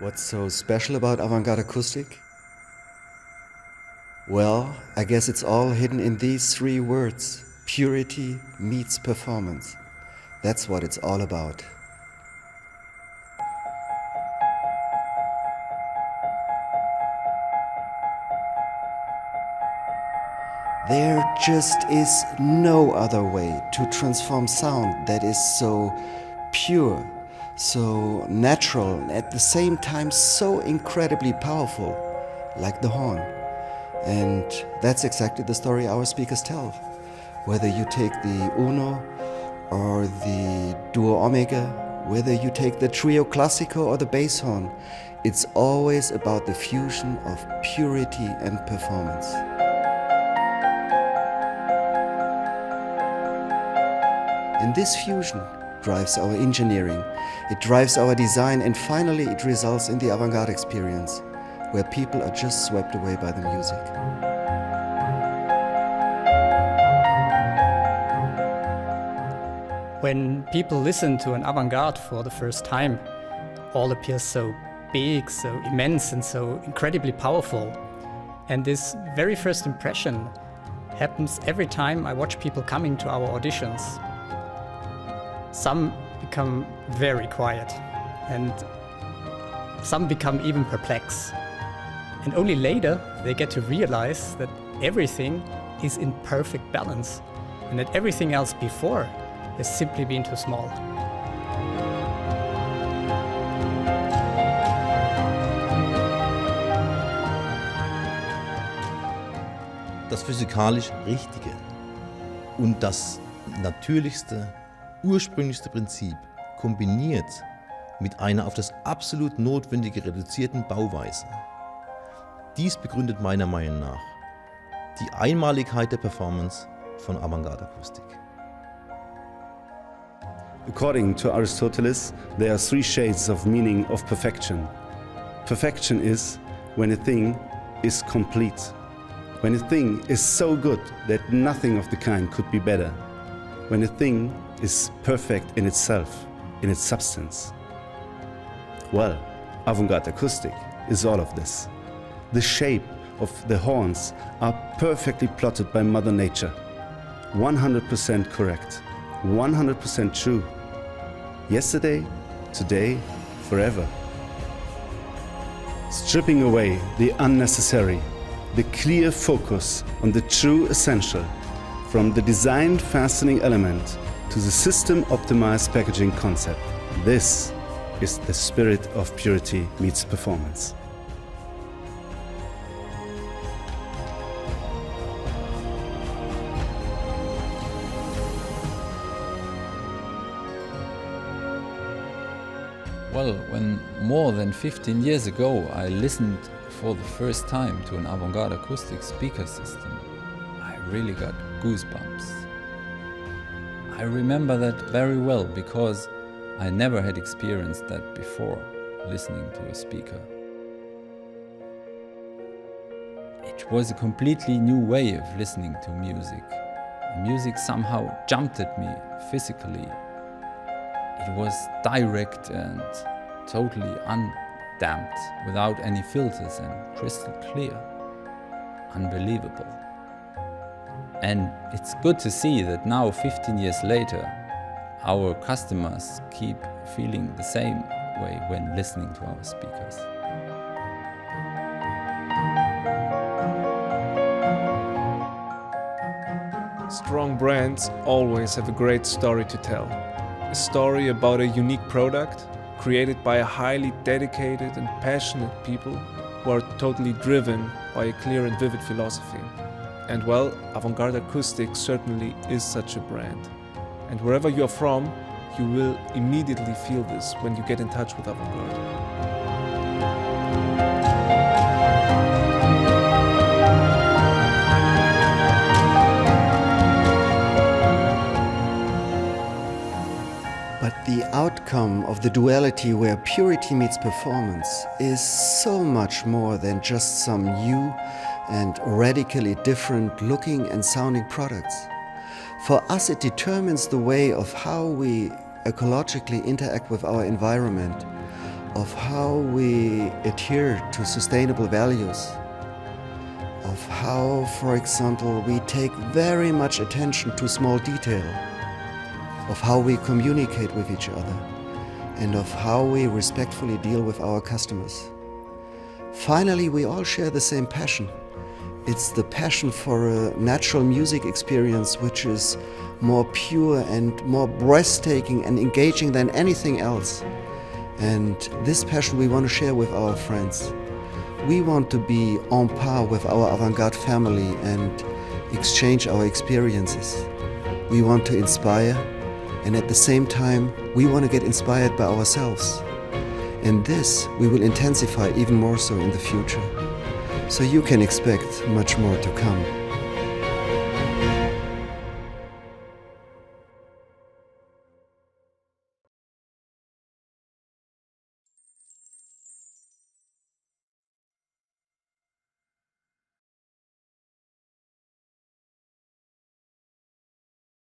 What's so special about avant-garde acoustic? Well, I guess it's all hidden in these three words: purity meets performance. That's what it's all about. There just is no other way to transform sound that is so pure, so natural, and at the same time so incredibly powerful, like the horn. And that's exactly the story our speakers tell. Whether you take the Uno or the Duo Omega, whether you take the Trio Classico or the bass horn, it's always about the fusion of purity and performance. And this fusion drives our engineering, it drives our design, and finally it results in the avant-garde experience, where people are just swept away by the music. When people listen to an avant-garde for the first time, all appears so big, so immense, and so incredibly powerful. And this very first impression happens every time I watch people coming to our auditions. Some become very quiet, and some become even perplexed. And only later they get to realize that everything is in perfect balance, and that everything else before has simply been too small. Das physikalisch Richtige und das natürlichste, ursprünglichste Prinzip kombiniert mit einer auf das absolut Notwendige reduzierten Bauweise. Dies begründet meiner Meinung nach die Einmaligkeit der Performance von Avantgarde Akustik. According to Aristoteles, there are three shades of meaning of perfection. Perfection is when a thing is complete. When a thing is so good that nothing of the kind could be better. When a thing is perfect in itself, in its substance. Well, avant-garde acoustic is all of this. The shape of the horns are perfectly plotted by Mother Nature. 100% correct, 100% true. Yesterday, today, forever. Stripping away the unnecessary, the clear focus on the true essential, from the designed fastening element to the system-optimized packaging concept. This is the spirit of purity meets performance. Well, when more than 15 years ago I listened for the first time to an avant-garde acoustic speaker system, I really got goosebumps. I remember that very well because I never had experienced that before listening to a speaker. It was a completely new way of listening to music. Music somehow jumped at me physically. It was direct and totally undamped, without any filters, and crystal clear. Unbelievable. And it's good to see that now, 15 years later, our customers keep feeling the same way when listening to our speakers. Strong brands always have a great story to tell. A story about a unique product created by a highly dedicated and passionate people who are totally driven by a clear and vivid philosophy. And well, Avantgarde Acoustic certainly is such a brand. And wherever you are from, you will immediately feel this when you get in touch with Avantgarde. But the outcome of the duality where purity meets performance is so much more than just some new and radically different looking and sounding products. For us, it determines the way of how we ecologically interact with our environment, of how we adhere to sustainable values, of how, for example, we take very much attention to small detail, of how we communicate with each other, and of how we respectfully deal with our customers. Finally, we all share the same passion. It's the passion for a natural music experience which is more pure and more breathtaking and engaging than anything else. And this passion we want to share with our friends. We want to be on par with our avant-garde family and exchange our experiences. We want to inspire, and at the same time, we want to get inspired by ourselves. And this we will intensify even more so in the future. So you can expect much more to come.